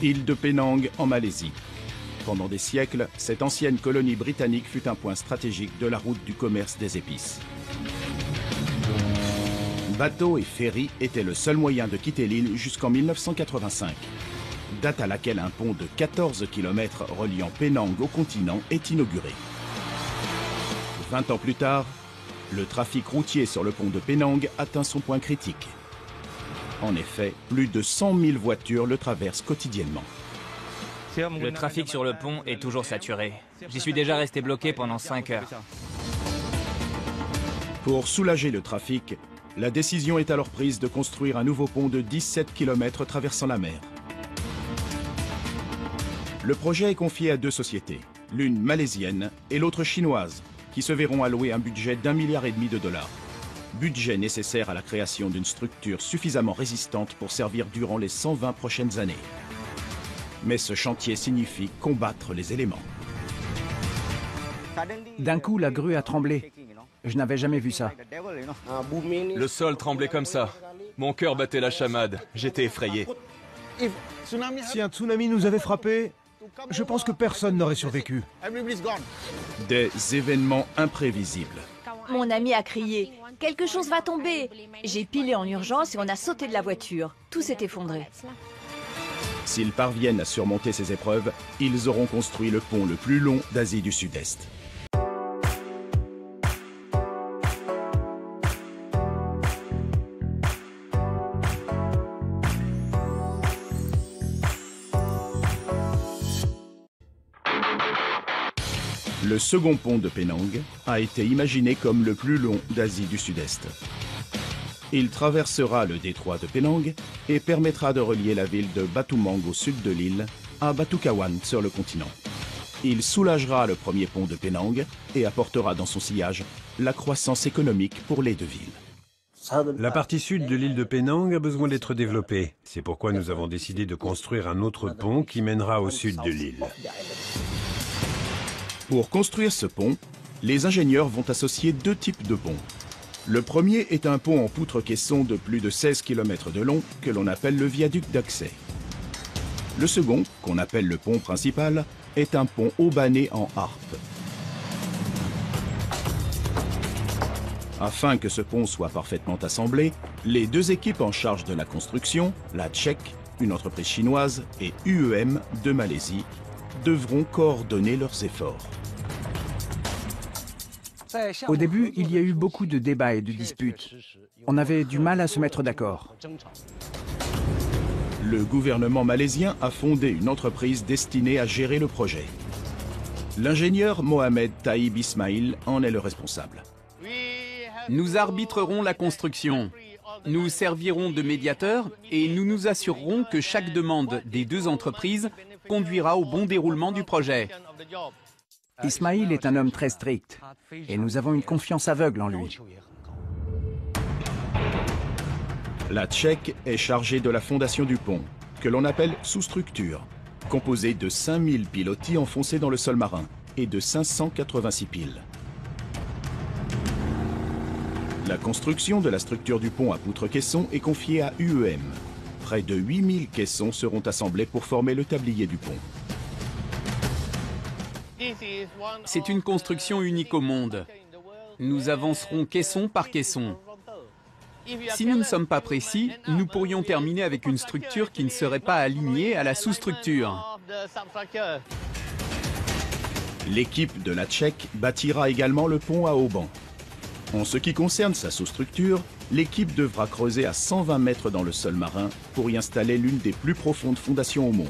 Île de Penang en Malaisie. Pendant des siècles, cette ancienne colonie britannique fut un point stratégique de la route du commerce des épices. Bateaux et ferries étaient le seul moyen de quitter l'île jusqu'en 1985, date à laquelle un pont de 14 km reliant Penang au continent est inauguré. 20 ans plus tard, le trafic routier sur le pont de Penang atteint son point critique. En effet, plus de 100 000 voitures le traversent quotidiennement. Le trafic sur le pont est toujours saturé. J'y suis déjà resté bloqué pendant 5 heures. Pour soulager le trafic, la décision est alors prise de construire un nouveau pont de 17 km traversant la mer. Le projet est confié à deux sociétés, l'une malaisienne et l'autre chinoise, qui se verront allouer un budget d'1,5 milliard de dollars. Budget nécessaire à la création d'une structure suffisamment résistante pour servir durant les 120 prochaines années. Mais ce chantier signifie combattre les éléments. D'un coup, la grue a tremblé. Je n'avais jamais vu ça. Le sol tremblait comme ça. Mon cœur battait la chamade. J'étais effrayé. Si un tsunami nous avait frappé, je pense que personne n'aurait survécu. Des événements imprévisibles. Mon ami a crié « Quelque chose va tomber !» J'ai pilé en urgence et on a sauté de la voiture. Tout s'est effondré. S'ils parviennent à surmonter ces épreuves, ils auront construit le pont le plus long d'Asie du Sud-Est. Le second pont de Penang a été imaginé comme le plus long d'Asie du Sud-Est. Il traversera le détroit de Penang et permettra de relier la ville de Batumang au sud de l'île à Batukawan sur le continent. Il soulagera le premier pont de Penang et apportera dans son sillage la croissance économique pour les deux villes. La partie sud de l'île de Penang a besoin d'être développée. C'est pourquoi nous avons décidé de construire un autre pont qui mènera au sud de l'île. Pour construire ce pont, les ingénieurs vont associer deux types de ponts. Le premier est un pont en poutre-caisson de plus de 16 km de long que l'on appelle le viaduc d'accès. Le second, qu'on appelle le pont principal, est un pont haubané en harpe. Afin que ce pont soit parfaitement assemblé, les deux équipes en charge de la construction, la Tchèque, une entreprise chinoise, et UEM de Malaisie, devront coordonner leurs efforts. Au début, il y a eu beaucoup de débats et de disputes. On avait du mal à se mettre d'accord. Le gouvernement malaisien a fondé une entreprise destinée à gérer le projet. L'ingénieur Mohamed Taïb Ismail en est le responsable. Nous arbitrerons la construction. Nous servirons de médiateurs et nous nous assurerons que chaque demande des deux entreprises conduira au bon déroulement du projet. Ismail est un homme très strict et nous avons une confiance aveugle en lui. La Tchèque est chargée de la fondation du pont, que l'on appelle sous-structure, composée de 5000 pilotis enfoncés dans le sol marin et de 586 piles. La construction de la structure du pont à poutre-caisson est confiée à UEM. Près de 8000 caissons seront assemblés pour former le tablier du pont. C'est une construction unique au monde. Nous avancerons caisson par caisson. Si nous ne sommes pas précis, nous pourrions terminer avec une structure qui ne serait pas alignée à la sous-structure. L'équipe de la Tchèque bâtira également le pont à haubans. En ce qui concerne sa sous-structure, l'équipe devra creuser à 120 mètres dans le sol marin pour y installer l'une des plus profondes fondations au monde.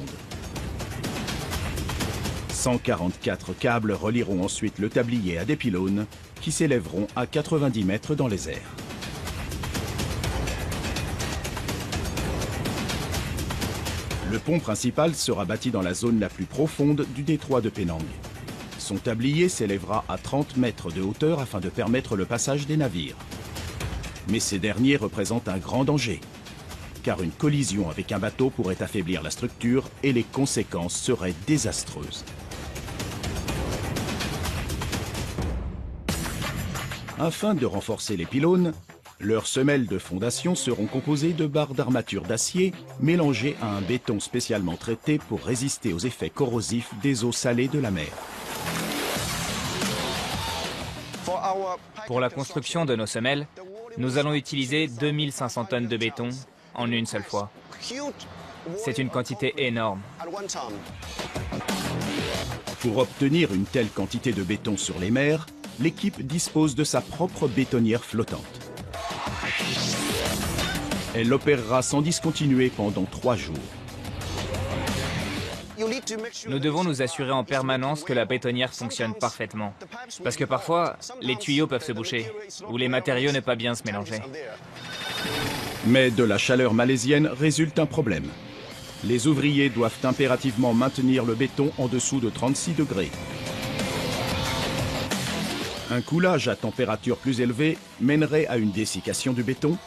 144 câbles relieront ensuite le tablier à des pylônes qui s'élèveront à 90 mètres dans les airs. Le pont principal sera bâti dans la zone la plus profonde du détroit de Penang. Son tablier s'élèvera à 30 mètres de hauteur afin de permettre le passage des navires. Mais ces derniers représentent un grand danger, car une collision avec un bateau pourrait affaiblir la structure et les conséquences seraient désastreuses. Afin de renforcer les pylônes, Leurs semelles de fondation seront composées de barres d'armature d'acier mélangées à un béton spécialement traité pour résister aux effets corrosifs des eaux salées de la mer. Pour la construction de nos semelles, nous allons utiliser 2500 tonnes de béton en une seule fois. C'est une quantité énorme. Pour obtenir une telle quantité de béton sur les mers, l'équipe dispose de sa propre bétonnière flottante. Elle opérera sans discontinuer pendant 3 jours. Nous devons nous assurer en permanence que la bétonnière fonctionne parfaitement. Parce que parfois, les tuyaux peuvent se boucher, ou les matériaux ne pas bien se mélanger. Mais de la chaleur malaisienne résulte un problème. Les ouvriers doivent impérativement maintenir le béton en dessous de 36 degrés. Un coulage à température plus élevée mènerait à une dessiccation du béton,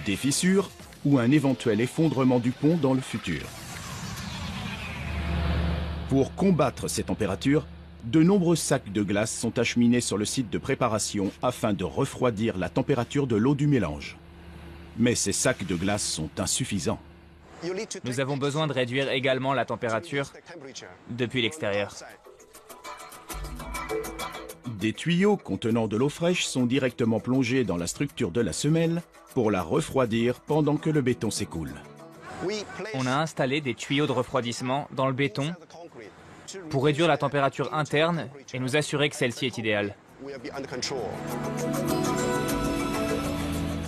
des fissures ou un éventuel effondrement du pont dans le futur. Pour combattre ces températures, de nombreux sacs de glace sont acheminés sur le site de préparation afin de refroidir la température de l'eau du mélange. Mais ces sacs de glace sont insuffisants. Nous avons besoin de réduire également la température depuis l'extérieur. Des tuyaux contenant de l'eau fraîche sont directement plongés dans la structure de la semelle pour la refroidir pendant que le béton s'écoule. On a installé des tuyaux de refroidissement dans le béton pour réduire la température interne et nous assurer que celle-ci est idéale.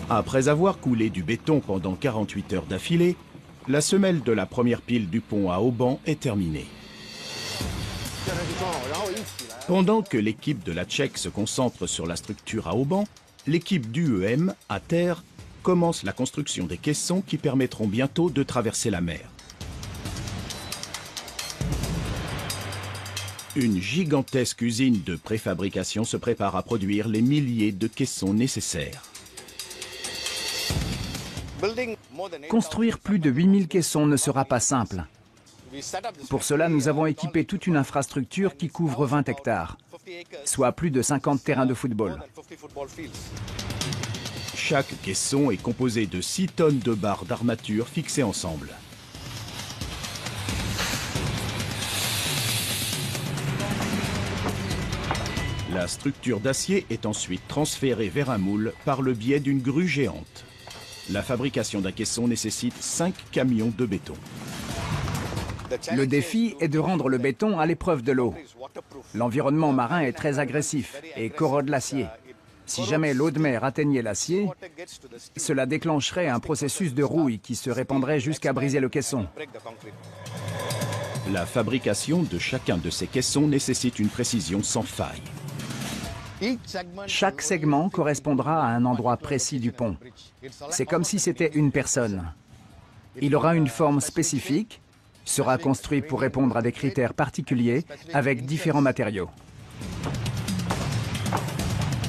Après avoir coulé du béton pendant 48 heures d'affilée, la semelle de la première pile du pont à haubans est terminée. Pendant que l'équipe de la Tchèque se concentre sur la structure à haubans, l'équipe d'UEM, à terre, commence la construction des caissons qui permettront bientôt de traverser la mer. Une gigantesque usine de préfabrication se prépare à produire les milliers de caissons nécessaires. Construire plus de 8000 caissons ne sera pas simple. Pour cela, nous avons équipé toute une infrastructure qui couvre 20 hectares, soit plus de 50 terrains de football. Chaque caisson est composé de 6 tonnes de barres d'armature fixées ensemble. La structure d'acier est ensuite transférée vers un moule par le biais d'une grue géante. La fabrication d'un caisson nécessite 5 camions de béton. Le défi est de rendre le béton à l'épreuve de l'eau. L'environnement marin est très agressif et corrode l'acier. Si jamais l'eau de mer atteignait l'acier, cela déclencherait un processus de rouille qui se répandrait jusqu'à briser le caisson. La fabrication de chacun de ces caissons nécessite une précision sans faille. Chaque segment correspondra à un endroit précis du pont. C'est comme si c'était une personne. Il aura une forme spécifique, sera construit pour répondre à des critères particuliers avec différents matériaux.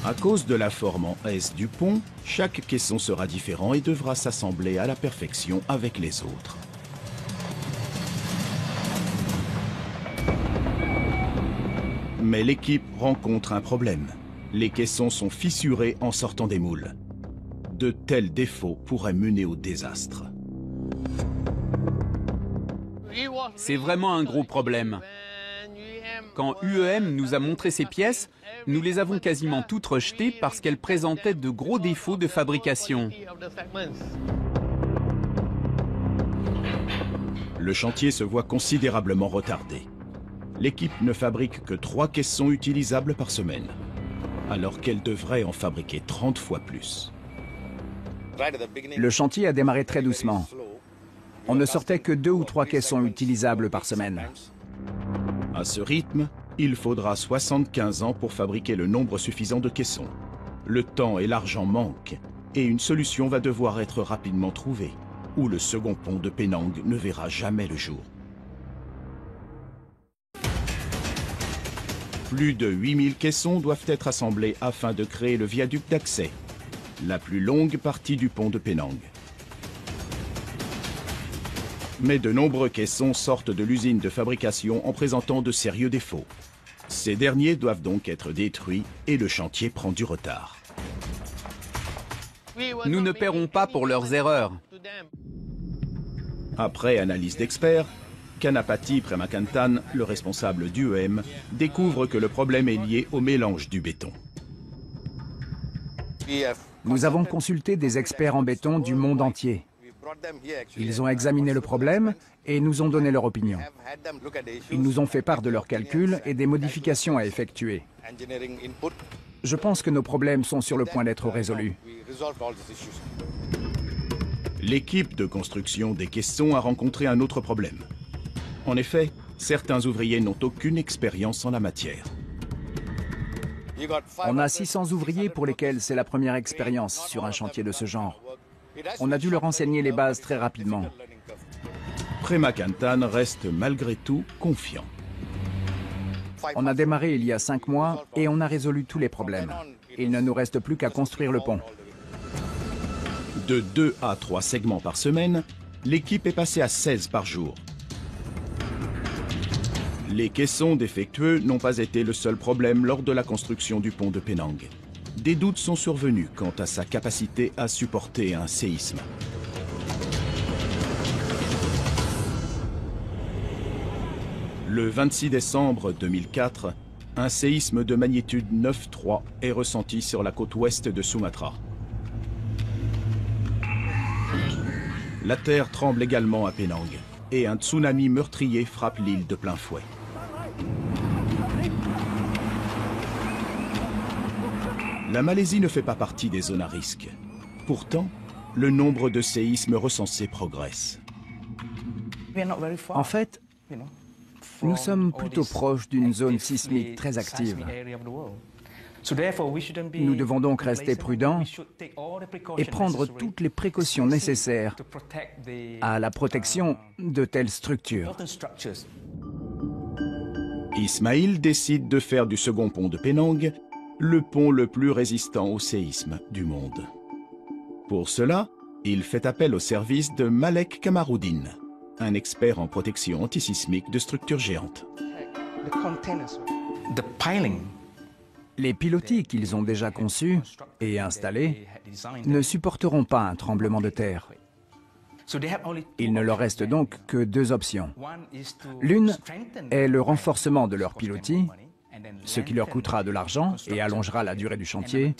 À cause de la forme en S du pont, chaque caisson sera différent et devra s'assembler à la perfection avec les autres. Mais l'équipe rencontre un problème. Les caissons sont fissurés en sortant des moules. De tels défauts pourraient mener au désastre. C'est vraiment un gros problème. Quand UEM nous a montré ces pièces, nous les avons quasiment toutes rejetées parce qu'elles présentaient de gros défauts de fabrication. Le chantier se voit considérablement retardé. L'équipe ne fabrique que 3 caissons utilisables par semaine, alors qu'elle devrait en fabriquer 30 fois plus. Le chantier a démarré très doucement. On ne sortait que 2 ou 3 caissons utilisables par semaine. À ce rythme, il faudra 75 ans pour fabriquer le nombre suffisant de caissons. Le temps et l'argent manquent, et une solution va devoir être rapidement trouvée, ou le second pont de Penang ne verra jamais le jour. Plus de 8000 caissons doivent être assemblés afin de créer le viaduc d'accès, la plus longue partie du pont de Penang. Mais de nombreux caissons sortent de l'usine de fabrication en présentant de sérieux défauts. Ces derniers doivent donc être détruits et le chantier prend du retard. Nous ne paierons pas pour leurs erreurs. Après analyse d'experts, Kanapati Premakantan, le responsable d'UEM, découvre que le problème est lié au mélange du béton. Nous avons consulté des experts en béton du monde entier. Ils ont examiné le problème et nous ont donné leur opinion. Ils nous ont fait part de leurs calculs et des modifications à effectuer. Je pense que nos problèmes sont sur le point d'être résolus. L'équipe de construction des caissons a rencontré un autre problème. En effet, certains ouvriers n'ont aucune expérience en la matière. On a 600 ouvriers pour lesquels c'est la première expérience sur un chantier de ce genre. On a dû leur enseigner les bases très rapidement. Premakantan reste malgré tout confiant. On a démarré il y a 5 mois et on a résolu tous les problèmes. Il ne nous reste plus qu'à construire le pont. De 2 à 3 segments par semaine, l'équipe est passée à 16 par jour. Les caissons défectueux n'ont pas été le seul problème lors de la construction du pont de Penang. Des doutes sont survenus quant à sa capacité à supporter un séisme. Le 26 décembre 2004, un séisme de magnitude 9,3 est ressenti sur la côte ouest de Sumatra. La terre tremble également à Penang et un tsunami meurtrier frappe l'île de plein fouet. La Malaisie ne fait pas partie des zones à risque. Pourtant, le nombre de séismes recensés progresse. En fait, nous sommes plutôt proches d'une zone sismique très active. Nous devons donc rester prudents et prendre toutes les précautions nécessaires à la protection de telles structures. Ismail décide de faire du second pont de Penang le pont le plus résistant au séisme du monde. Pour cela, il fait appel au service de Malek Kamaruddin, un expert en protection antisismique de structures géantes. Les pilotis qu'ils ont déjà conçus et installés ne supporteront pas un tremblement de terre. Il ne leur reste donc que 2 options. L'une est le renforcement de leurs pilotis, ce qui leur coûtera de l'argent et allongera la durée du chantier.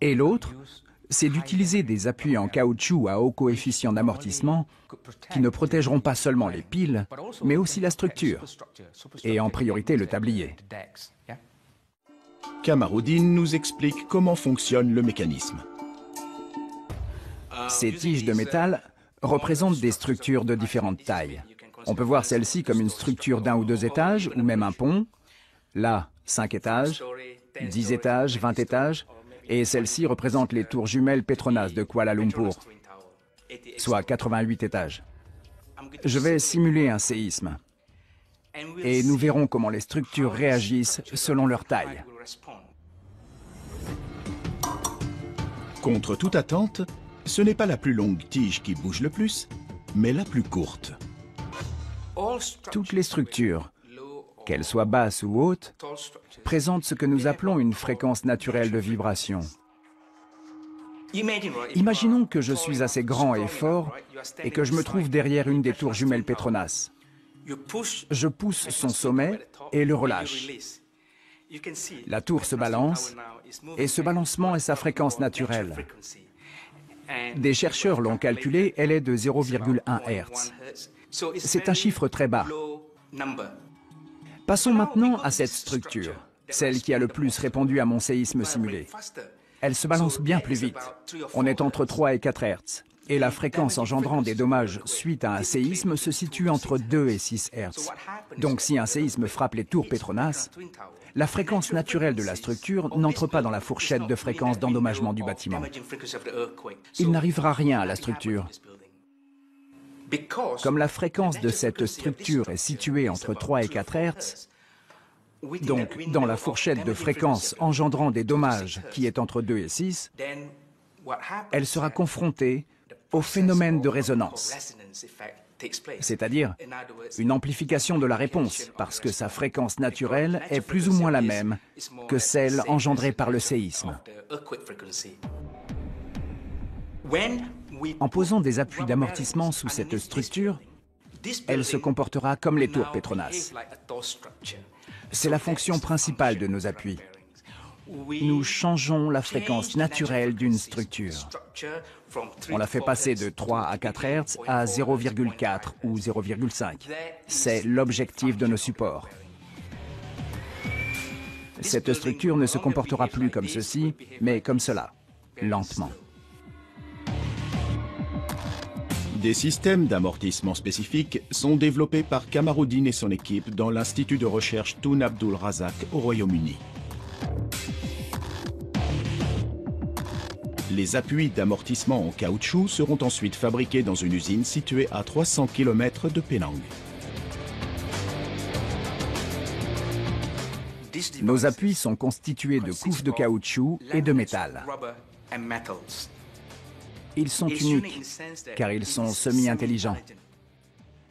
Et l'autre, c'est d'utiliser des appuis en caoutchouc à haut coefficient d'amortissement qui ne protégeront pas seulement les piles, mais aussi la structure, et en priorité le tablier. Kamaruddin nous explique comment fonctionne le mécanisme. Ces tiges de métal représentent des structures de différentes tailles. On peut voir celle-ci comme une structure d'1 ou 2 étages, ou même un pont. Là, 5 étages, 10 étages, 20 étages, et celle-ci représente les tours jumelles Petronas de Kuala Lumpur, soit 88 étages. Je vais simuler un séisme, et nous verrons comment les structures réagissent selon leur taille. Contre toute attente, ce n'est pas la plus longue tige qui bouge le plus, mais la plus courte. Toutes les structures, qu'elles soient basses ou hautes, présentent ce que nous appelons une fréquence naturelle de vibration. Imaginons que je suis assez grand et fort et que je me trouve derrière une des tours jumelles Petronas. Je pousse son sommet et le relâche. La tour se balance et ce balancement est sa fréquence naturelle. Des chercheurs l'ont calculé, elle est de 0,1 Hz. C'est un chiffre très bas. Passons maintenant à cette structure, celle qui a le plus répondu à mon séisme simulé. Elle se balance bien plus vite. On est entre 3 et 4 Hz. Et la fréquence engendrant des dommages suite à un séisme se situe entre 2 et 6 Hz. Donc si un séisme frappe les tours Petronas, la fréquence naturelle de la structure n'entre pas dans la fourchette de fréquence d'endommagement du bâtiment. Il n'arrivera rien à la structure. Comme la fréquence de cette structure est située entre 3 et 4 Hz, donc dans la fourchette de fréquence engendrant des dommages qui est entre 2 et 6, elle sera confrontée au phénomène de résonance, c'est-à-dire une amplification de la réponse, parce que sa fréquence naturelle est plus ou moins la même que celle engendrée par le séisme. En posant des appuis d'amortissement sous cette structure, elle se comportera comme les tours Petronas. C'est la fonction principale de nos appuis. Nous changeons la fréquence naturelle d'une structure. On la fait passer de 3 à 4 Hz à 0,4 ou 0,5. C'est l'objectif de nos supports. Cette structure ne se comportera plus comme ceci, mais comme cela, lentement. Des systèmes d'amortissement spécifiques sont développés par Kamaruddin et son équipe dans l'Institut de recherche Tun Abdul Razak au Royaume-Uni. Les appuis d'amortissement en caoutchouc seront ensuite fabriqués dans une usine située à 300 km de Penang. Nos appuis sont constitués de couches de caoutchouc et de métal. Ils sont uniques, car ils sont semi-intelligents.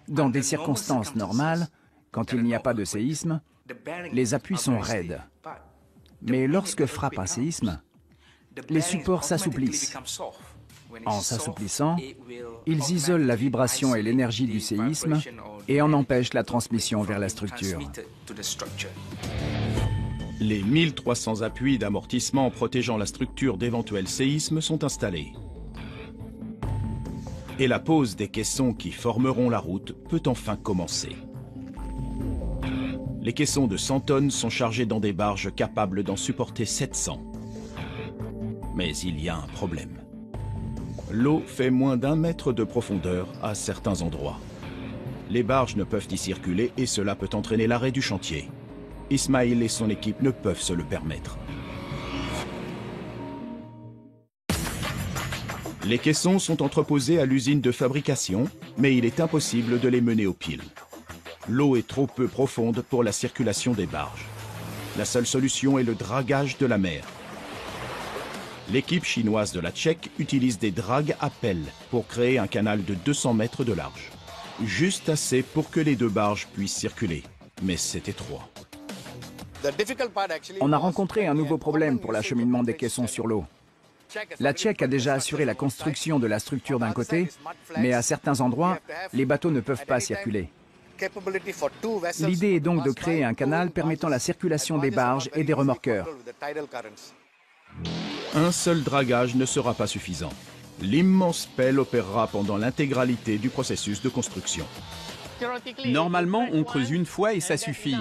Dans des circonstances normales, quand il n'y a pas de séisme, les appuis sont raides. Mais lorsque frappe un séisme, les supports s'assouplissent. En s'assouplissant, ils isolent la vibration et l'énergie du séisme et en empêchent la transmission vers la structure. Les 1300 appuis d'amortissement protégeant la structure d'éventuels séismes sont installés. Et la pose des caissons qui formeront la route peut enfin commencer. Les caissons de 100 tonnes sont chargés dans des barges capables d'en supporter 700. Mais il y a un problème. L'eau fait moins d'1 mètre de profondeur à certains endroits. Les barges ne peuvent y circuler et cela peut entraîner l'arrêt du chantier. Ismail et son équipe ne peuvent se le permettre. Les caissons sont entreposés à l'usine de fabrication, mais il est impossible de les mener aux piles. L'eau est trop peu profonde pour la circulation des barges. La seule solution est le dragage de la mer. L'équipe chinoise de la Tchèque utilise des dragues à pelle pour créer un canal de 200 mètres de large. Juste assez pour que les deux barges puissent circuler, mais c'est étroit. On a rencontré un nouveau problème pour l'acheminement des caissons sur l'eau. La Tchèque a déjà assuré la construction de la structure d'un côté, mais à certains endroits, les bateaux ne peuvent pas circuler. L'idée est donc de créer un canal permettant la circulation des barges et des remorqueurs. Un seul dragage ne sera pas suffisant. L'immense pelle opérera pendant l'intégralité du processus de construction. Normalement, on creuse une fois et ça suffit.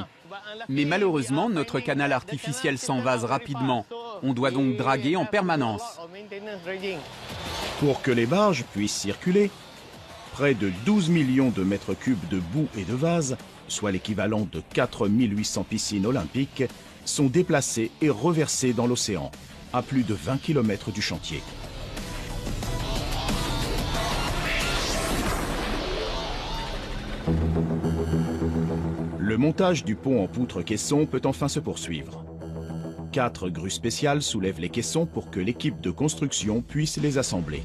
Mais malheureusement, notre canal artificiel s'envase rapidement. On doit donc draguer en permanence. Pour que les barges puissent circuler, près de 12 millions de mètres cubes de boue et de vase, soit l'équivalent de 4800 piscines olympiques, sont déplacés et reversés dans l'océan, à plus de 20 km du chantier. Le montage du pont en poutre-caisson peut enfin se poursuivre. 4 grues spéciales soulèvent les caissons pour que l'équipe de construction puisse les assembler.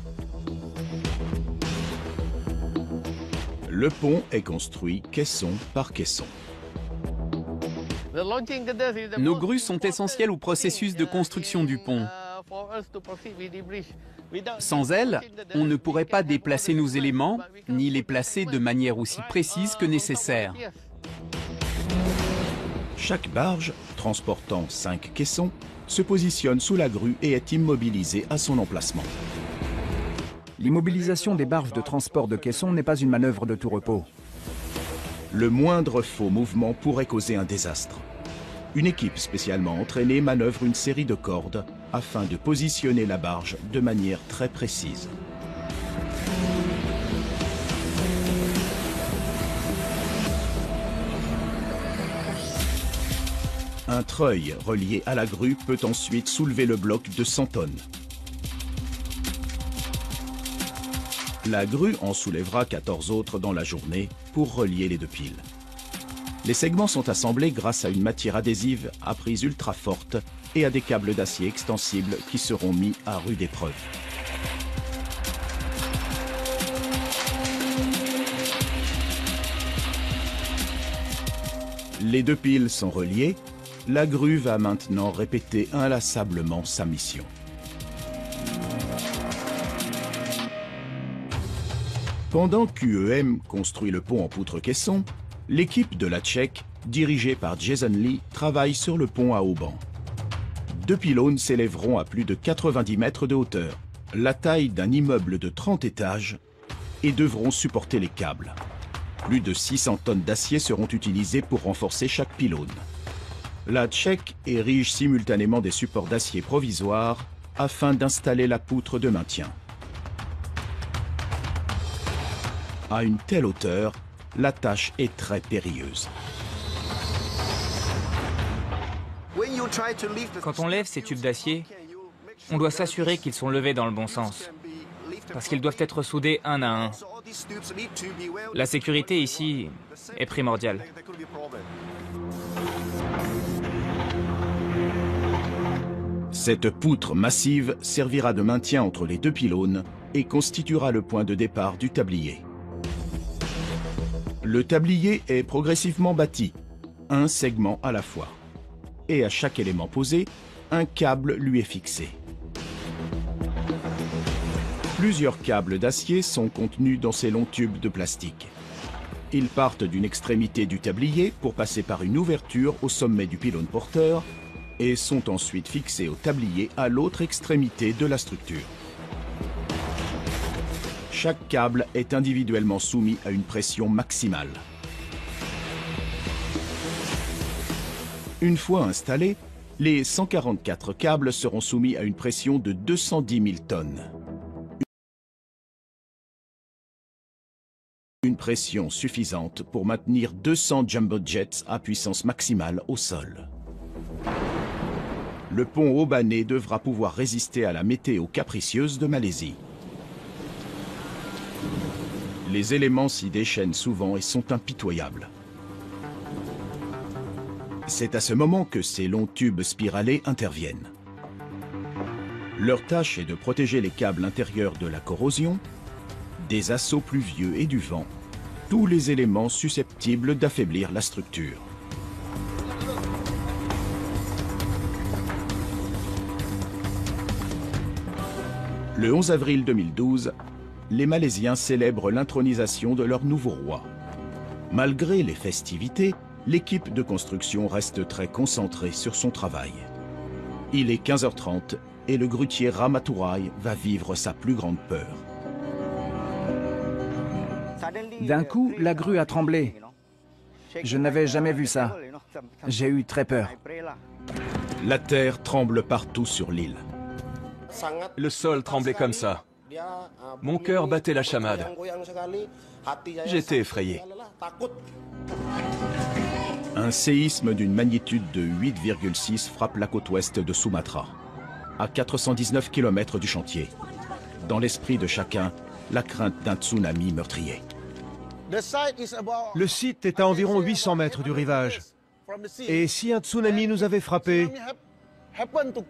Le pont est construit caisson par caisson. Nos grues sont essentielles au processus de construction du pont. Sans elles, on ne pourrait pas déplacer nos éléments, ni les placer de manière aussi précise que nécessaire. Chaque barge, transportant 5 caissons, se positionne sous la grue et est immobilisée à son emplacement. L'immobilisation des barges de transport de caissons n'est pas une manœuvre de tout repos. Le moindre faux mouvement pourrait causer un désastre. Une équipe spécialement entraînée manœuvre une série de cordes afin de positionner la barge de manière très précise. Un treuil relié à la grue peut ensuite soulever le bloc de 100 tonnes. La grue en soulèvera 14 autres dans la journée pour relier les deux piles. Les segments sont assemblés grâce à une matière adhésive à prise ultra forte et à des câbles d'acier extensibles qui seront mis à rude épreuve. Les deux piles sont reliées. La grue va maintenant répéter inlassablement sa mission. Pendant qu'UEM construit le pont en poutre-caisson, l'équipe de la Tchèque, dirigée par Jason Lee, travaille sur le pont à haubans. 2 pylônes s'élèveront à plus de 90 mètres de hauteur, la taille d'un immeuble de 30 étages, et devront supporter les câbles. Plus de 600 tonnes d'acier seront utilisées pour renforcer chaque pylône. La Tchèque érige simultanément des supports d'acier provisoires afin d'installer la poutre de maintien. À une telle hauteur, la tâche est très périlleuse. Quand on lève ces tubes d'acier, on doit s'assurer qu'ils sont levés dans le bon sens, parce qu'ils doivent être soudés un à un. La sécurité ici est primordiale. Cette poutre massive servira de maintien entre les 2 pylônes et constituera le point de départ du tablier. Le tablier est progressivement bâti, un segment à la fois. Et à chaque élément posé, un câble lui est fixé. Plusieurs câbles d'acier sont contenus dans ces longs tubes de plastique. Ils partent d'une extrémité du tablier pour passer par une ouverture au sommet du pylône porteur et sont ensuite fixés au tablier à l'autre extrémité de la structure. Chaque câble est individuellement soumis à une pression maximale. Une fois installés, les 144 câbles seront soumis à une pression de 210 000 tonnes. Une pression suffisante pour maintenir 200 jumbo jets à puissance maximale au sol. Le pont haubané devra pouvoir résister à la météo capricieuse de Malaisie. Les éléments s'y déchaînent souvent et sont impitoyables. C'est à ce moment que ces longs tubes spiralés interviennent. Leur tâche est de protéger les câbles intérieurs de la corrosion, des assauts pluvieux et du vent, tous les éléments susceptibles d'affaiblir la structure. Le 11 avril 2012, les Malaisiens célèbrent l'intronisation de leur nouveau roi. Malgré les festivités, l'équipe de construction reste très concentrée sur son travail. Il est 15h30 et le grutier Ramaturai va vivre sa plus grande peur. D'un coup, la grue a tremblé. Je n'avais jamais vu ça. J'ai eu très peur. La terre tremble partout sur l'île. Le sol tremblait comme ça. Mon cœur battait la chamade. J'étais effrayé. Un séisme d'une magnitude de 8,6 frappe la côte ouest de Sumatra, à 419 km du chantier. Dans l'esprit de chacun, la crainte d'un tsunami meurtrier. Le site est à environ 800 mètres du rivage. Et si un tsunami nous avait frappé,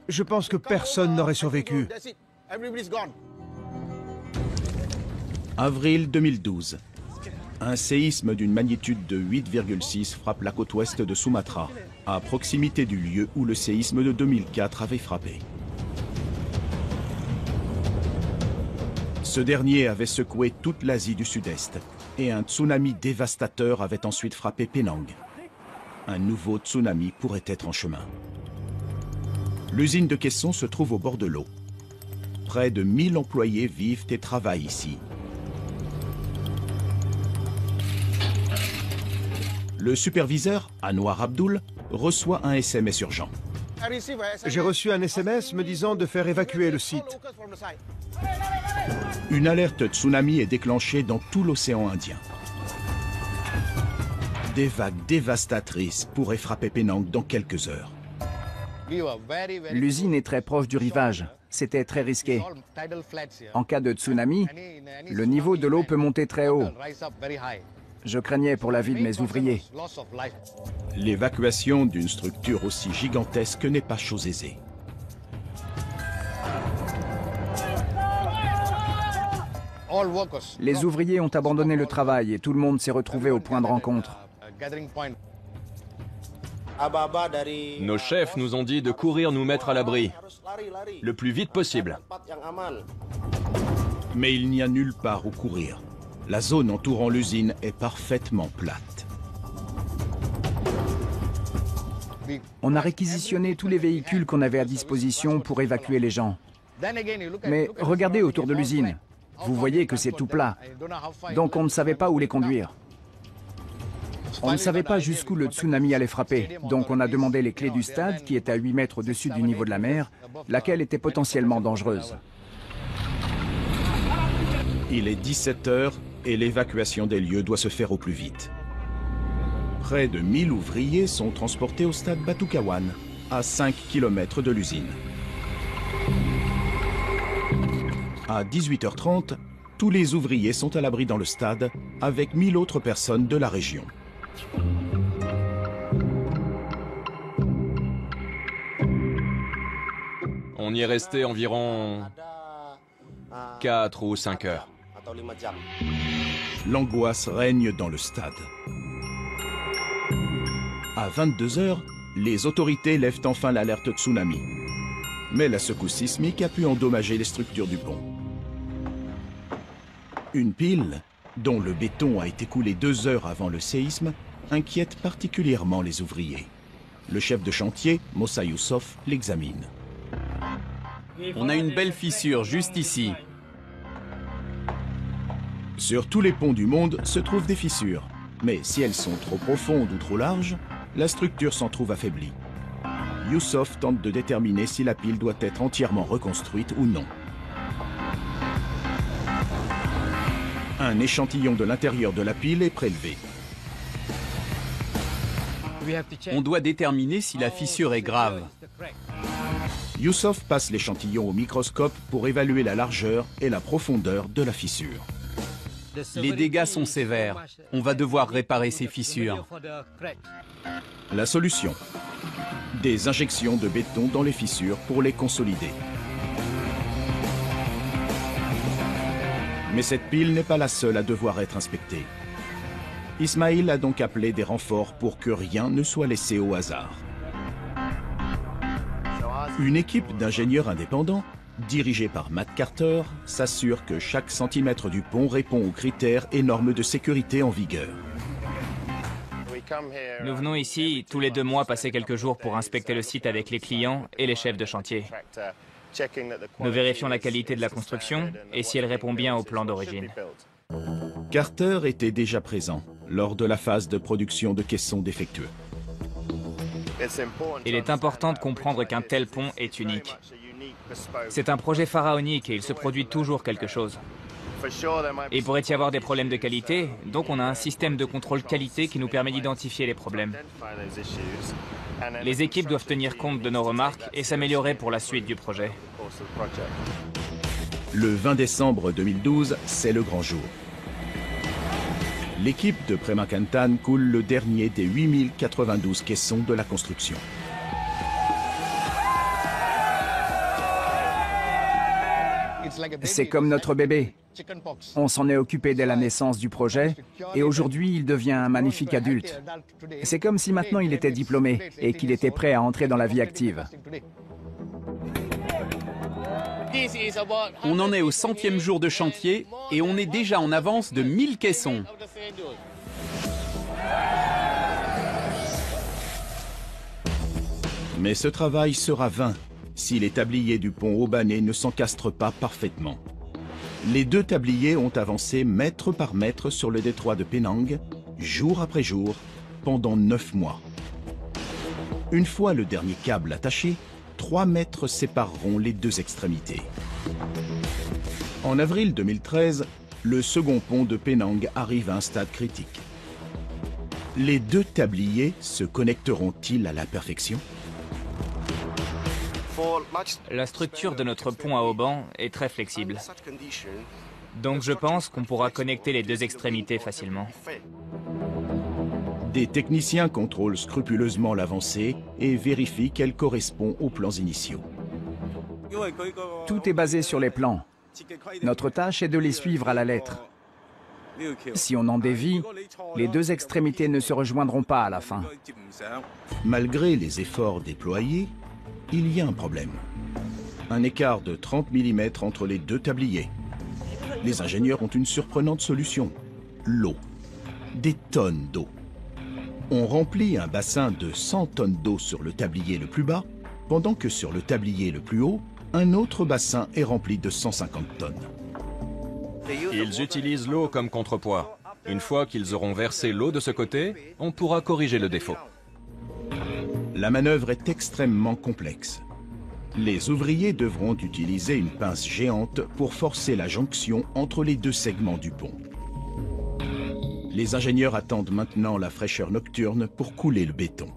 je pense que personne n'aurait survécu. Avril 2012. Un séisme d'une magnitude de 8,6 frappe la côte ouest de Sumatra, à proximité du lieu où le séisme de 2004 avait frappé. Ce dernier avait secoué toute l'Asie du Sud-Est et un tsunami dévastateur avait ensuite frappé Penang. Un nouveau tsunami pourrait être en chemin. L'usine de caissons se trouve au bord de l'eau. Près de 1000 employés vivent et travaillent ici. Le superviseur, Anwar Abdul, reçoit un SMS urgent. J'ai reçu un SMS me disant de faire évacuer le site. Une alerte tsunami est déclenchée dans tout l'océan Indien. Des vagues dévastatrices pourraient frapper Penang dans quelques heures. L'usine est très proche du rivage. C'était très risqué. En cas de tsunami, le niveau de l'eau peut monter très haut. Je craignais pour la vie de mes ouvriers. L'évacuation d'une structure aussi gigantesque n'est pas chose aisée. Les ouvriers ont abandonné le travail et tout le monde s'est retrouvé au point de rencontre. Nos chefs nous ont dit de courir nous mettre à l'abri, le plus vite possible. Mais il n'y a nulle part où courir. La zone entourant l'usine est parfaitement plate. On a réquisitionné tous les véhicules qu'on avait à disposition pour évacuer les gens. Mais regardez autour de l'usine. Vous voyez que c'est tout plat. Donc on ne savait pas où les conduire. On ne savait pas jusqu'où le tsunami allait frapper. Donc on a demandé les clés du stade, qui est à 8 mètres au-dessus du niveau de la mer, laquelle était potentiellement dangereuse. Il est 17 h et l'évacuation des lieux doit se faire au plus vite. Près de 1000 ouvriers sont transportés au stade Batukawan, à 5 km de l'usine. À 18 h 30, tous les ouvriers sont à l'abri dans le stade, avec 1000 autres personnes de la région. On y est resté environ 4 ou 5 heures. L'angoisse règne dans le stade. À 22 h, les autorités lèvent enfin l'alerte tsunami. Mais la secousse sismique a pu endommager les structures du pont. Une pile, dont le béton a été coulé 2 heures avant le séisme, inquiète particulièrement les ouvriers. Le chef de chantier, Mossa Youssof, l'examine. On a une belle fissure juste ici. Sur tous les ponts du monde se trouvent des fissures. Mais si elles sont trop profondes ou trop larges, la structure s'en trouve affaiblie. Youssof tente de déterminer si la pile doit être entièrement reconstruite ou non. Un échantillon de l'intérieur de la pile est prélevé. On doit déterminer si la fissure est grave. Youssof passe l'échantillon au microscope pour évaluer la largeur et la profondeur de la fissure. Les dégâts sont sévères. On va devoir réparer ces fissures. La solution: des injections de béton dans les fissures pour les consolider. Mais cette pile n'est pas la seule à devoir être inspectée. Ismail a donc appelé des renforts pour que rien ne soit laissé au hasard. Une équipe d'ingénieurs indépendants, dirigée par Matt Carter, s'assure que chaque centimètre du pont répond aux critères et normes de sécurité en vigueur. Nous venons ici tous les 2 mois passer quelques jours pour inspecter le site avec les clients et les chefs de chantier. Nous vérifions la qualité de la construction et si elle répond bien au plan d'origine. Carter était déjà présent lors de la phase de production de caissons défectueux. Il est important de comprendre qu'un tel pont est unique. C'est un projet pharaonique et il se produit toujours quelque chose. Il pourrait y avoir des problèmes de qualité, donc on a un système de contrôle qualité qui nous permet d'identifier les problèmes. Les équipes doivent tenir compte de nos remarques et s'améliorer pour la suite du projet. Le 20 décembre 2012, c'est le grand jour. L'équipe de Premakantan coule le dernier des 8092 caissons de la construction. C'est comme notre bébé. On s'en est occupé dès la naissance du projet et aujourd'hui il devient un magnifique adulte. C'est comme si maintenant il était diplômé et qu'il était prêt à entrer dans la vie active. On en est au 100e jour de chantier et on est déjà en avance de 1000 caissons. Mais ce travail sera vain si les tabliers du pont Aubané ne s'encastrent pas parfaitement. Les 2 tabliers ont avancé mètre par mètre sur le détroit de Penang, jour après jour, pendant 9 mois. Une fois le dernier câble attaché, 3 mètres sépareront les 2 extrémités. En avril 2013, le second pont de Penang arrive à un stade critique. Les 2 tabliers se connecteront-ils à la perfection ? La structure de notre pont à Auban est très flexible. Donc je pense qu'on pourra connecter les 2 extrémités facilement. Des techniciens contrôlent scrupuleusement l'avancée et vérifient qu'elle correspond aux plans initiaux. Tout est basé sur les plans. Notre tâche est de les suivre à la lettre. Si on en dévie, les 2 extrémités ne se rejoindront pas à la fin. Malgré les efforts déployés, il y a un problème. Un écart de 30 mm entre les 2 tabliers. les ingénieurs ont une surprenante solution. L'eau. Des tonnes d'eau. On remplit un bassin de 100 tonnes d'eau sur le tablier le plus bas, pendant que sur le tablier le plus haut, un autre bassin est rempli de 150 tonnes. Ils utilisent l'eau comme contrepoids. Une fois qu'ils auront versé l'eau de ce côté, on pourra corriger le défaut. La manœuvre est extrêmement complexe. Les ouvriers devront utiliser une pince géante pour forcer la jonction entre les deux segments du pont. Les ingénieurs attendent maintenant la fraîcheur nocturne pour couler le béton.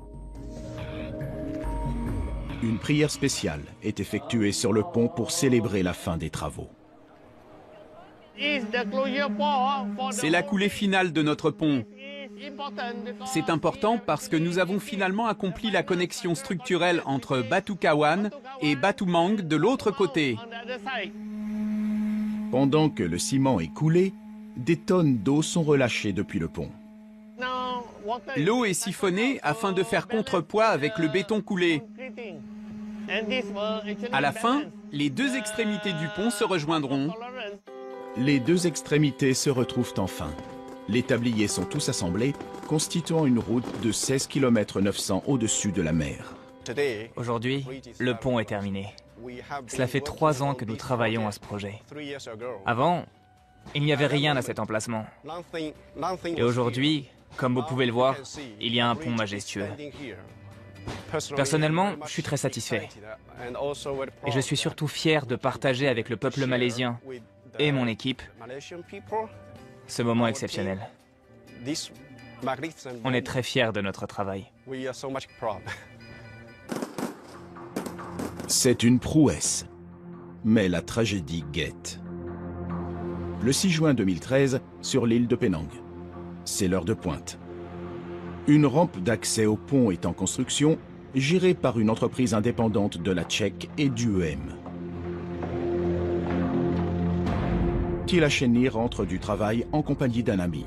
Une prière spéciale est effectuée sur le pont pour célébrer la fin des travaux. C'est la coulée finale de notre pont. C'est important parce que nous avons finalement accompli la connexion structurelle entre Batu Cawan et Batu Mang de l'autre côté. Pendant que le ciment est coulé, des tonnes d'eau sont relâchées depuis le pont. L'eau est siphonnée afin de faire contrepoids avec le béton coulé. À la fin, les deux extrémités du pont se rejoindront. Les deux extrémités se retrouvent enfin. Les tabliers sont tous assemblés, constituant une route de 16 km 900 au-dessus de la mer. Aujourd'hui, le pont est terminé. Cela fait 3 ans que nous travaillons à ce projet. Avant, il n'y avait rien à cet emplacement. Et aujourd'hui, comme vous pouvez le voir, il y a un pont majestueux. Personnellement, je suis très satisfait. Et je suis surtout fier de partager avec le peuple malaisien et mon équipe ce moment exceptionnel. On est très fiers de notre travail. C'est une prouesse, mais la tragédie guette. Le 6 juin 2013, sur l'île de Penang. C'est l'heure de pointe. Une rampe d'accès au pont est en construction, gérée par une entreprise indépendante de la Tchèque et du EM. Tilasheni rentre du travail en compagnie d'un ami.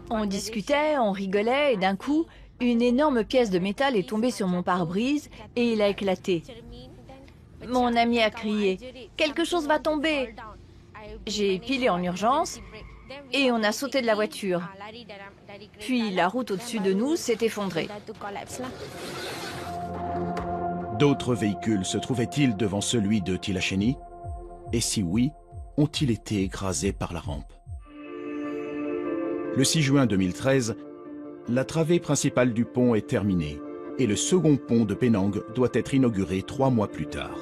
On discutait, on rigolait et d'un coup, une énorme pièce de métal est tombée sur mon pare-brise et il a éclaté. Mon ami a crié « Quelque chose va tomber !» J'ai pilé en urgence et on a sauté de la voiture. Puis la route au-dessus de nous s'est effondrée. D'autres véhicules se trouvaient-ils devant celui de Tilasheni? Et si oui, ont-ils été écrasés par la rampe? Le 6 juin 2013, la travée principale du pont est terminée et le second pont de Penang doit être inauguré 3 mois plus tard.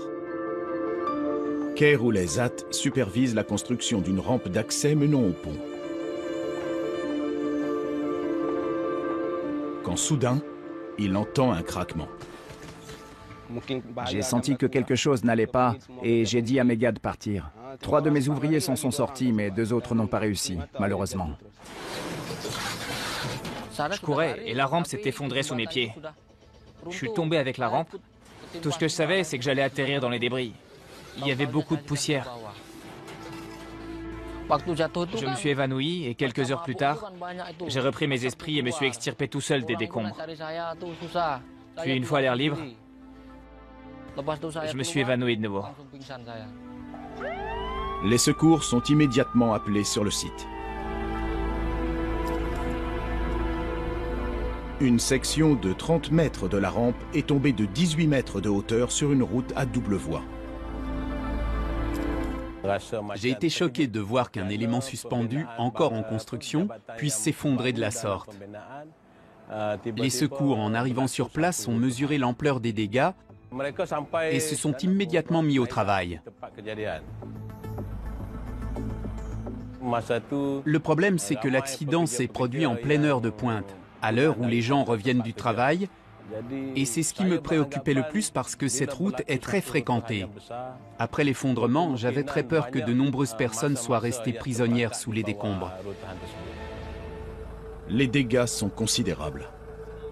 Khairul Aizat supervise la construction d'une rampe d'accès menant au pont. Quand soudain, il entend un craquement. J'ai senti que quelque chose n'allait pas et j'ai dit à mes gars de partir. 3 de mes ouvriers s'en sont sortis, mais 2 autres n'ont pas réussi, malheureusement. Je courais et la rampe s'est effondrée sous mes pieds. Je suis tombé avec la rampe. Tout ce que je savais, c'est que j'allais atterrir dans les débris. Il y avait beaucoup de poussière. Je me suis évanoui et quelques heures plus tard, j'ai repris mes esprits et me suis extirpé tout seul des décombres. Puis une fois à l'air libre, je me suis évanoui de nouveau. Les secours sont immédiatement appelés sur le site. Une section de 30 mètres de la rampe est tombée de 18 mètres de hauteur sur une route à double voie. J'ai été choqué de voir qu'un élément suspendu, encore en construction, puisse s'effondrer de la sorte. Les secours, en arrivant sur place, ont mesuré l'ampleur des dégâts et se sont immédiatement mis au travail. Le problème, c'est que l'accident s'est produit en pleine heure de pointe, à l'heure où les gens reviennent du travail, et c'est ce qui me préoccupait le plus parce que cette route est très fréquentée. Après l'effondrement, j'avais très peur que de nombreuses personnes soient restées prisonnières sous les décombres. Les dégâts sont considérables.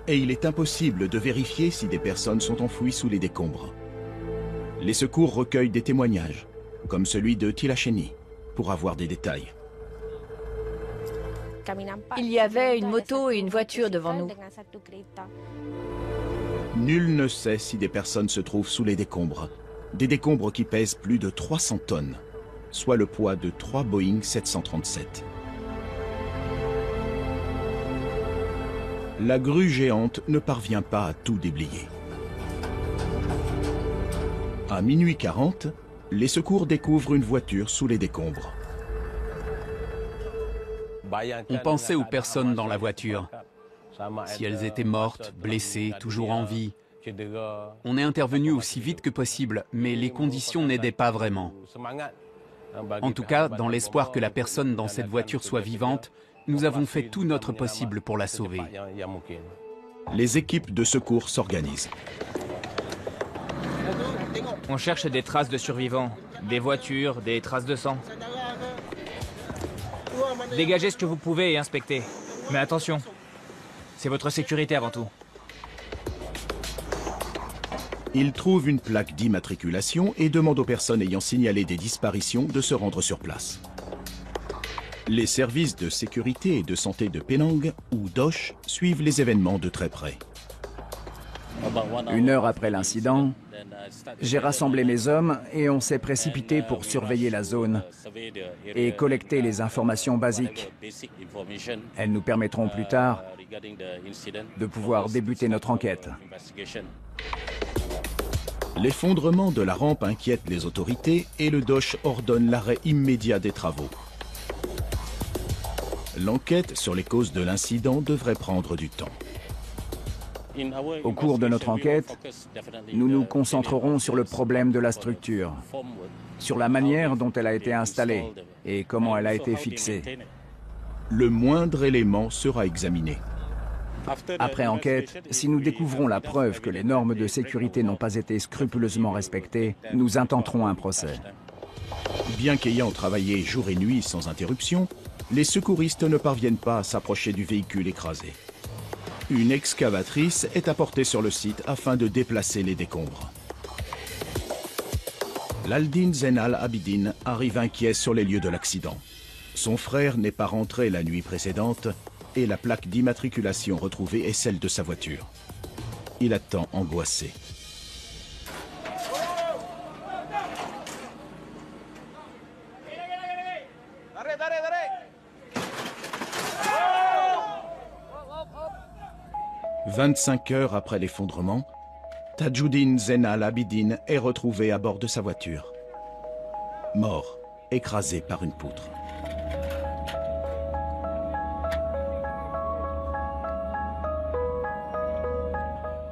Et il est impossible de vérifier si des personnes sont enfouies sous les décombres. Les secours recueillent des témoignages, comme celui de Tilasheni, pour avoir des détails. Il y avait une moto et une voiture devant nous. Nul ne sait si des personnes se trouvent sous les décombres. Des décombres qui pèsent plus de 300 tonnes. soit le poids de 3 Boeing 737. La grue géante ne parvient pas à tout déblayer. À minuit 40, les secours découvrent une voiture sous les décombres. On pensait aux personnes dans la voiture. Si elles étaient mortes, blessées, toujours en vie. On est intervenu aussi vite que possible, mais les conditions n'aidaient pas vraiment. En tout cas, dans l'espoir que la personne dans cette voiture soit vivante, nous avons fait tout notre possible pour la sauver. Les équipes de secours s'organisent. On cherche des traces de survivants, des voitures, des traces de sang. Dégagez ce que vous pouvez et inspectez. Mais attention, c'est votre sécurité avant tout. Ils trouvent une plaque d'immatriculation et demandent aux personnes ayant signalé des disparitions de se rendre sur place. Les services de sécurité et de santé de Penang, ou DOSH, suivent les événements de très près. 1 heure après l'incident, j'ai rassemblé mes hommes et on s'est précipité pour surveiller la zone et collecter les informations basiques. Elles nous permettront plus tard de pouvoir débuter notre enquête. L'effondrement de la rampe inquiète les autorités et le DOSH ordonne l'arrêt immédiat des travaux. L'enquête sur les causes de l'incident devrait prendre du temps. Au cours de notre enquête, nous nous concentrerons sur le problème de la structure, sur la manière dont elle a été installée et comment elle a été fixée. Le moindre élément sera examiné. Après enquête, si nous découvrons la preuve que les normes de sécurité n'ont pas été scrupuleusement respectées, nous intenterons un procès. Bien qu'ayant travaillé jour et nuit sans interruption, les secouristes ne parviennent pas à s'approcher du véhicule écrasé. Une excavatrice est apportée sur le site afin de déplacer les décombres. Laldin Zainal Abidin arrive inquiet sur les lieux de l'accident. Son frère n'est pas rentré la nuit précédente et la plaque d'immatriculation retrouvée est celle de sa voiture. Il attend angoissé. « 25 heures après l'effondrement, Tajuddin Zainal Abidin est retrouvé à bord de sa voiture. Mort, écrasé par une poutre.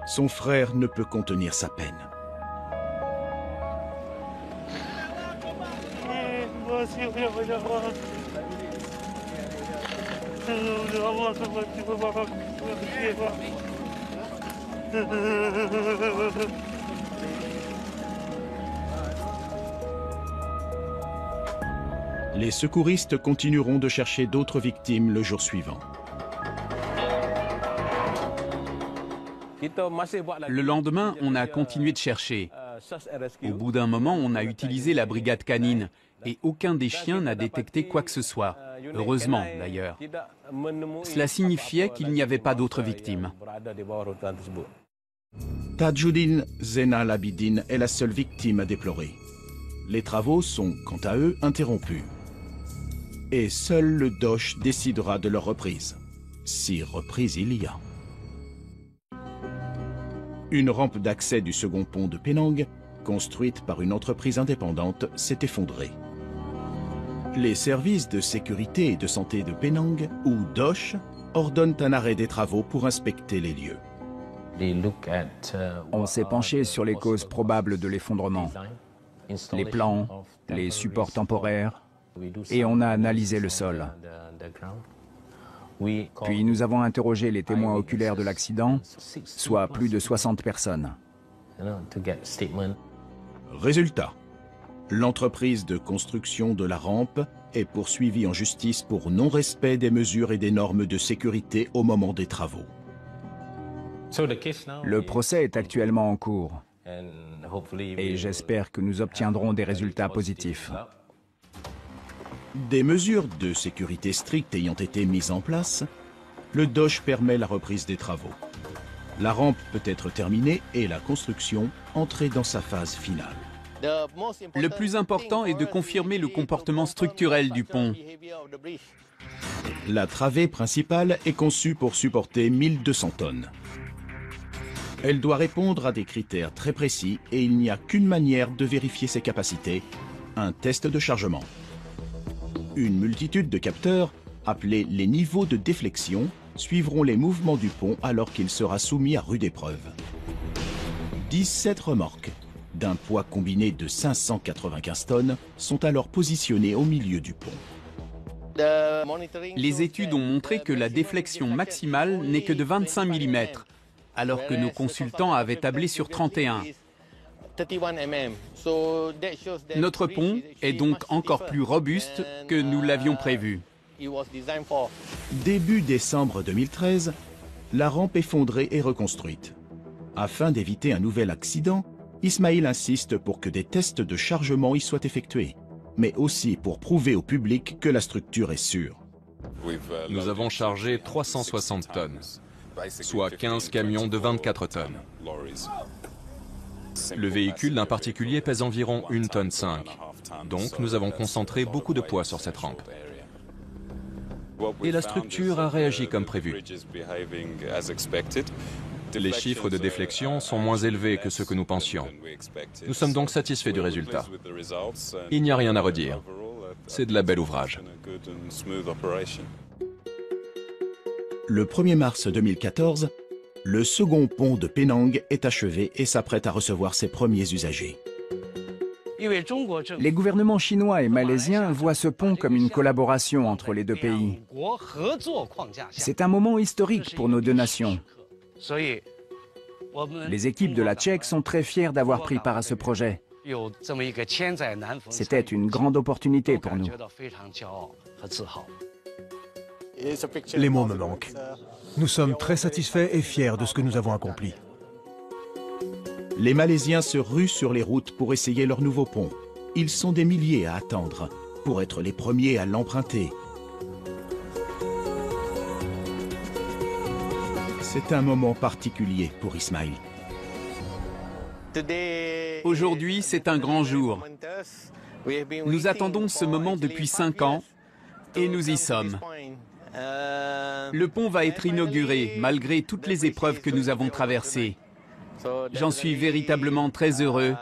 Son frère ne peut contenir sa peine. Les secouristes continueront de chercher d'autres victimes le jour suivant. Le lendemain, on a continué de chercher. Au bout d'un moment, on a utilisé la brigade canine et aucun des chiens n'a détecté quoi que ce soit. Heureusement, d'ailleurs. Cela signifiait qu'il n'y avait pas d'autres victimes. Tajuddin Zainal Abidin est la seule victime à déplorer. Les travaux sont, quant à eux, interrompus. Et seul le DOSH décidera de leur reprise. Si reprise il y a. Une rampe d'accès du second pont de Penang, construite par une entreprise indépendante, s'est effondrée. Les services de sécurité et de santé de Penang, ou DOSH, ordonnent un arrêt des travaux pour inspecter les lieux. On s'est penché sur les causes probables de l'effondrement, les plans, les supports temporaires, et on a analysé le sol. Puis nous avons interrogé les témoins oculaires de l'accident, soit plus de 60 personnes. Résultat, l'entreprise de construction de la rampe est poursuivie en justice pour non-respect des mesures et des normes de sécurité au moment des travaux. Le procès est actuellement en cours et j'espère que nous obtiendrons des résultats positifs. Des mesures de sécurité strictes ayant été mises en place, le DOSH permet la reprise des travaux. La rampe peut être terminée et la construction entrer dans sa phase finale. Le plus important est de confirmer le comportement structurel du pont. La travée principale est conçue pour supporter 1200 tonnes. Elle doit répondre à des critères très précis et il n'y a qu'une manière de vérifier ses capacités, un test de chargement. Une multitude de capteurs, appelés les niveaux de déflexion, suivront les mouvements du pont alors qu'il sera soumis à rude épreuve. 17 remorques, d'un poids combiné de 595 tonnes, sont alors positionnées au milieu du pont. Les études ont montré que la déflexion maximale n'est que de 25 mm, alors que nos consultants avaient tablé sur 31. Notre pont est donc encore plus robuste que nous l'avions prévu. Début décembre 2013, la rampe effondrée est reconstruite. Afin d'éviter un nouvel accident, Ismail insiste pour que des tests de chargement y soient effectués, mais aussi pour prouver au public que la structure est sûre. Nous avons chargé 360 tonnes, soit 15 camions de 24 tonnes. Le véhicule d'un particulier pèse environ 1,5 tonne. Donc nous avons concentré beaucoup de poids sur cette rampe. Et la structure a réagi comme prévu. Les chiffres de déflexion sont moins élevés que ceux que nous pensions. Nous sommes donc satisfaits du résultat. Il n'y a rien à redire. C'est de la belle ouvrage. Le 1er mars 2014, le second pont de Penang est achevé et s'apprête à recevoir ses premiers usagers. Les gouvernements chinois et malaisiens voient ce pont comme une collaboration entre les deux pays. C'est un moment historique pour nos deux nations. Les équipes de la Tchèque sont très fières d'avoir pris part à ce projet. C'était une grande opportunité pour nous. Les mots me manquent. Nous sommes très satisfaits et fiers de ce que nous avons accompli. Les Malaisiens se ruent sur les routes pour essayer leur nouveau pont. Ils sont des milliers à attendre pour être les premiers à l'emprunter. C'est un moment particulier pour Ismail. Aujourd'hui, c'est un grand jour. Nous attendons ce moment depuis 5 ans et nous y sommes. Le pont va être inauguré malgré toutes les épreuves que nous avons traversées. J'en suis véritablement très heureux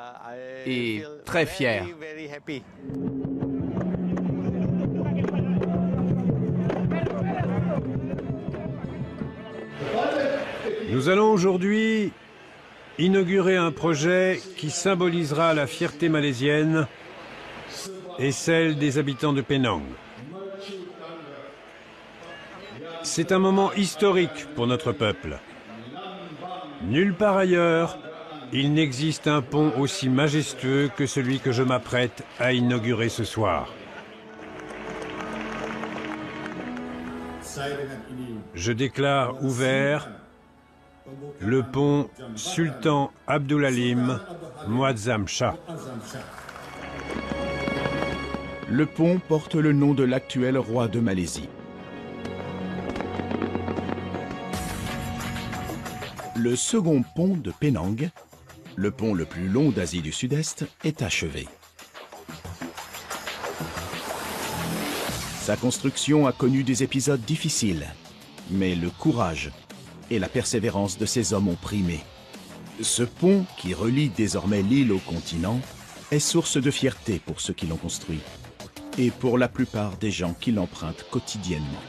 et très fier. Nous allons aujourd'hui inaugurer un projet qui symbolisera la fierté malaisienne et celle des habitants de Penang. C'est un moment historique pour notre peuple. Nulle part ailleurs, il n'existe un pont aussi majestueux que celui que je m'apprête à inaugurer ce soir. Je déclare ouvert le pont Sultan Abdulalim Muazzam Shah. Le pont porte le nom de l'actuel roi de Malaisie. Le second pont de Penang, le pont le plus long d'Asie du Sud-Est, est achevé. Sa construction a connu des épisodes difficiles, mais le courage et la persévérance de ces hommes ont primé. Ce pont, qui relie désormais l'île au continent, est source de fierté pour ceux qui l'ont construit et pour la plupart des gens qui l'empruntent quotidiennement.